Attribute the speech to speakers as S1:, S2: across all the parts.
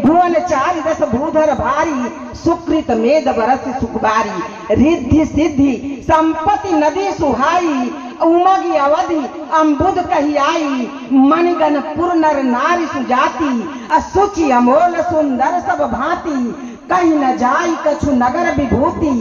S1: भुवन चारि दस भूधर भारी सुकृत मेद बरस सुखबारी रिद्धि सिद्धि संपत्ति नदी सुहाई उमगी अवधि अम्बुद कही आई मणिगण पुर नर नारी सुजाति असुचि अमोल सुंदर सब भांति कहीं न जाई कछु नगर विभूति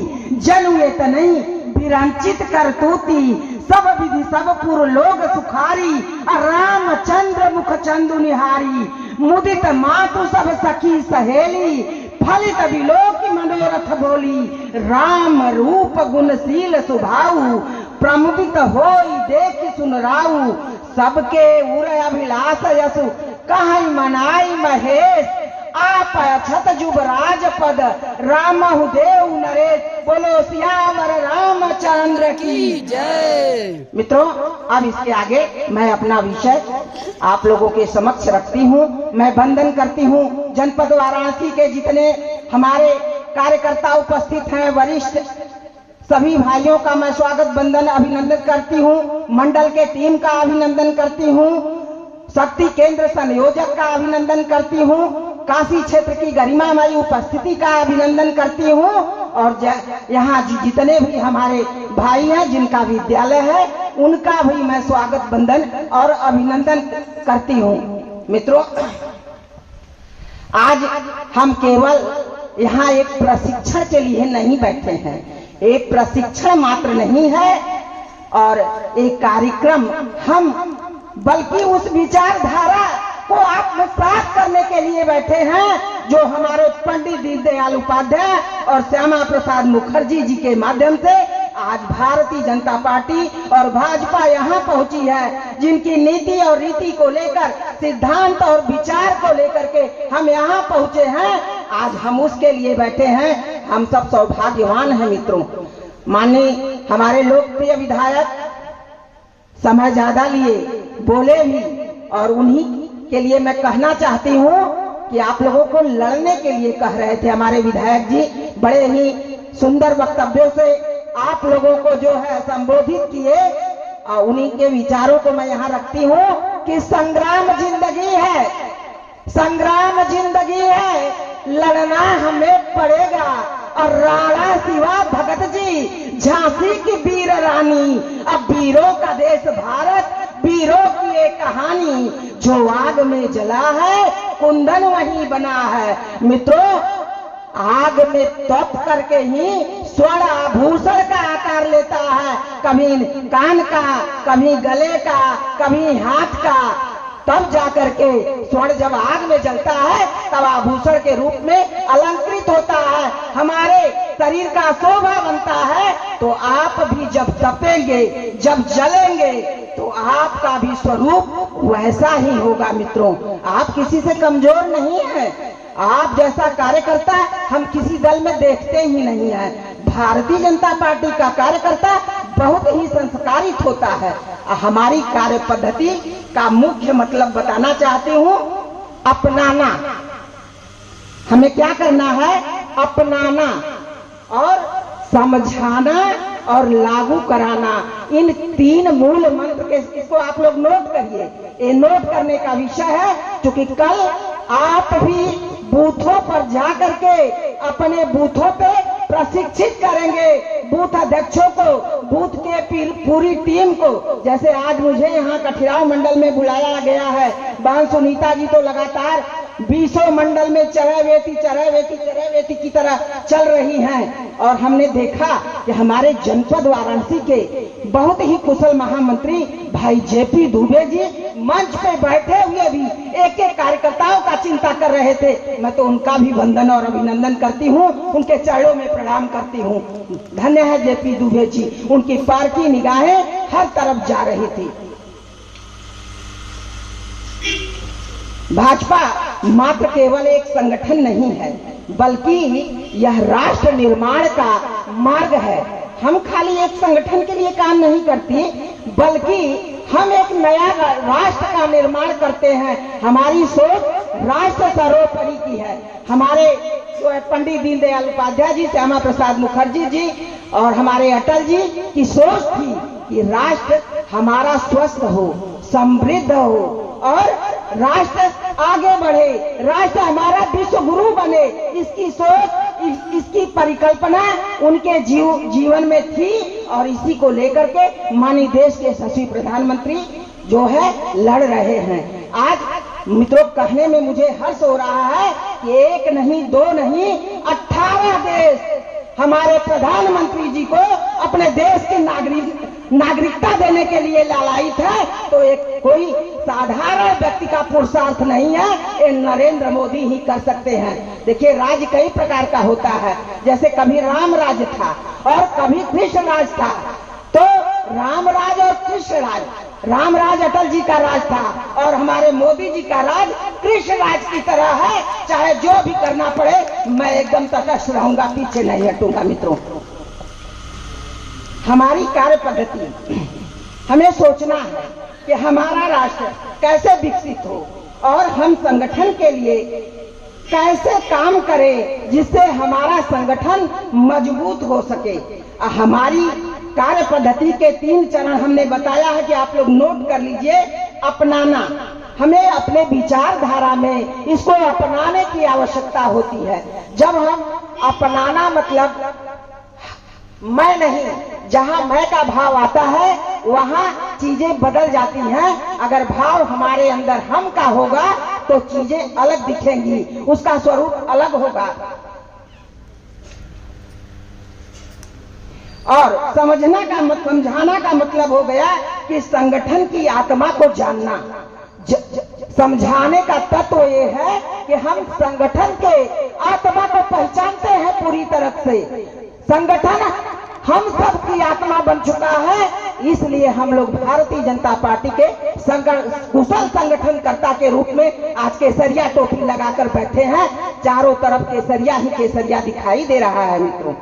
S1: जनुए तनई विरंचित करतूती सब विधि सब पुर लोग सुखारी रामचंद्र मुख चंदु निहारी मुदित मातु सब सखी सहेली फलित विलोकी मनोरथ बोली राम रूप गुणशील सुभाऊ प्रमुदित होई देखि सुनराऊ सबके उर अभिलाष यशु कहीं मनाई महेश आप अछत जुबराज पद रामहु देव नरेश बोलो सियावर रामचंद्र की जय। मित्रों, अब इसके आगे मैं अपना विषय आप लोगों के समक्ष रखती हूँ। मैं वंदन करती हूँ जनपद वाराणसी के जितने हमारे कार्यकर्ता उपस्थित हैं, वरिष्ठ सभी भाइयों का मैं स्वागत वंदन अभिनंदन करती हूँ। मंडल के टीम का अभिनंदन करती हूँ। शक्ति केंद्र संयोजक का अभिनंदन करती हूँ। काशी क्षेत्र की गरिमामयी उपस्थिति का अभिनंदन करती हूँ। और यहाँ जितने भी हमारे भाई हैं जिनका विद्यालय है उनका भी मैं स्वागत वंदन और अभिनंदन करती हूँ। मित्रों, आज हम केवल यहाँ एक प्रशिक्षण के लिए नहीं बैठे हैं। एक प्रशिक्षण मात्र नहीं है और एक कार्यक्रम हम बल्कि उस विचारधारा को आत्मसात करने के लिए बैठे हैं जो हमारे पंडित दीनदयाल उपाध्याय और श्यामा प्रसाद मुखर्जी जी के माध्यम से आज भारतीय जनता पार्टी और भाजपा यहाँ पहुंची है, जिनकी नीति और रीति को लेकर सिद्धांत और विचार को लेकर के हम यहाँ पहुंचे हैं। आज हम उसके लिए बैठे हैं। हम सब सौभाग्यवान हैं मित्रों। माननीय हमारे लोकप्रिय विधायक समय ज्यादा लिए बोले भी और उन्हीं के लिए मैं कहना चाहती हूँ कि आप लोगों को लड़ने के लिए कह रहे थे हमारे विधायक जी। बड़े ही सुंदर वक्तव्यों से आप लोगों को जो है संबोधित किए और उन्हीं के विचारों को मैं यहाँ रखती हूँ कि संग्राम जिंदगी है, संग्राम जिंदगी है, लड़ना हमें पड़ेगा। और राणा शिवा भगत जी झांसी की वीर रानी, अब वीरों का देश भारत, वीरों की एक कहानी, जो आग में जला है कुंदन वहीं बना है। मित्रों, आग में तप करके ही स्वर्ण आभूषण का आकार लेता है, कभी कान का, कभी गले का, कभी हाथ का। तब जाकर के स्वर्ण जब आग में जलता है तब आभूषण के रूप में अलंकृत होता है, हमारे शरीर का शोभा बनता है। तो आप भी जब तपेंगे, जब जलेंगे तो आपका भी स्वरूप वैसा ही होगा। मित्रों, आप किसी से कमजोर नहीं है। आप जैसा कार्यकर्ता हम किसी दल में देखते ही नहीं है। भारतीय जनता पार्टी का कार्यकर्ता बहुत ही संस्कारित होता है। हमारी कार्य पद्धति का मुख्य मतलब बताना चाहती हूँ, अपनाना। हमें क्या करना है? अपनाना और समझाना और लागू कराना। इन तीन मूल मंत्र के, इसको आप लोग नोट करिए। ये नोट करने का विषय है, क्योंकि कल आप भी बूथों पर जा करके अपने बूथों पे प्रशिक्षित करेंगे बूथ अध्यक्षों को, बूथ के पूरी टीम को। जैसे आज मुझे यहाँ कठिराव मंडल में बुलाया गया है, बहन सुनीता जी तो लगातार 20 मंडल में चरैवेती की तरह चल रही हैं। और हमने देखा कि हमारे जनपद वाराणसी के बहुत ही कुशल महामंत्री भाई जेपी दुबे जी मंच पे बैठे हुए भी एक एक कार्यकर्ताओं का चिंता कर रहे थे। मैं तो उनका भी वंदन और अभिनंदन करती हूँ, उनके चरणों में प्रणाम करती हूँ। धन्य है जेपी दुबे जी, उनकी पारखी निगाहें हर तरफ जा रही थी। भाजपा मात्र केवल एक संगठन नहीं है, बल्कि यह राष्ट्र निर्माण का मार्ग है। हम खाली एक संगठन के लिए काम नहीं करती, बल्कि हम एक नया राष्ट्र का निर्माण करते हैं। हमारी सोच राष्ट्र सर्वोपरि की है। हमारे जो है पंडित दीनदयाल उपाध्याय जी, श्यामा प्रसाद मुखर्जी जी और हमारे अटल जी की सोच थी कि राष्ट्र हमारा स्वस्थ हो, समृद्ध हो और राष्ट्र आगे बढ़े, राष्ट्र हमारा विश्व इसकी सोच, इसकी परिकल्पना उनके जीवन में थी और इसी को लेकर के माननीय देश के यशस्वी प्रधानमंत्री जो है लड़ रहे हैं। आज मित्रों कहने में मुझे हर्ष हो रहा है कि एक नहीं, दो नहीं, 18 देश हमारे प्रधानमंत्री जी को अपने देश की नागरिकता देने के लिए लालायित है। तो एक कोई साधारण व्यक्ति का पुरुषार्थ नहीं है, ये नरेंद्र मोदी ही कर सकते हैं। देखिए राज्य कई प्रकार का होता है, जैसे कभी राम राज्य था और कभी कृष्ण राज था। तो राम राज और कृष्ण राज, राम राज अटल जी का राज था और हमारे मोदी जी का राज कृष्ण राज की तरह है। चाहे जो भी करना पड़े मैं एकदम तटस्थ रहूंगा, पीछे नहीं हटूंगा। मित्रों हमारी कार्य पद्धति, हमें सोचना है कि हमारा राष्ट्र कैसे विकसित हो और हम संगठन के लिए कैसे काम करें जिससे हमारा संगठन मजबूत हो सके। हमारी कार्य पद्धति के 3 चरण हमने बताया है कि आप लोग नोट कर लीजिए। अपनाना, हमें अपने विचारधारा में इसको अपनाने की आवश्यकता होती है। जब हम अपनाना मतलब मैं नहीं, जहां मैं का भाव आता है वहां चीजें बदल जाती हैं। अगर भाव हमारे अंदर हम का होगा तो चीजें अलग दिखेंगी, उसका स्वरूप अलग होगा। और समझाना का मतलब हो गया कि संगठन की आत्मा को जानना। समझाने का तत्व ये है कि हम संगठन के आत्मा को पहचानते हैं पूरी तरह से। संगठन हम सब की आत्मा बन चुका है, इसलिए हम लोग भारतीय जनता पार्टी के कुशल संगठनकर्ता के रूप में आज केसरिया टोपी लगाकर बैठे हैं। चारों तरफ केसरिया ही केसरिया दिखाई दे रहा है। मित्रों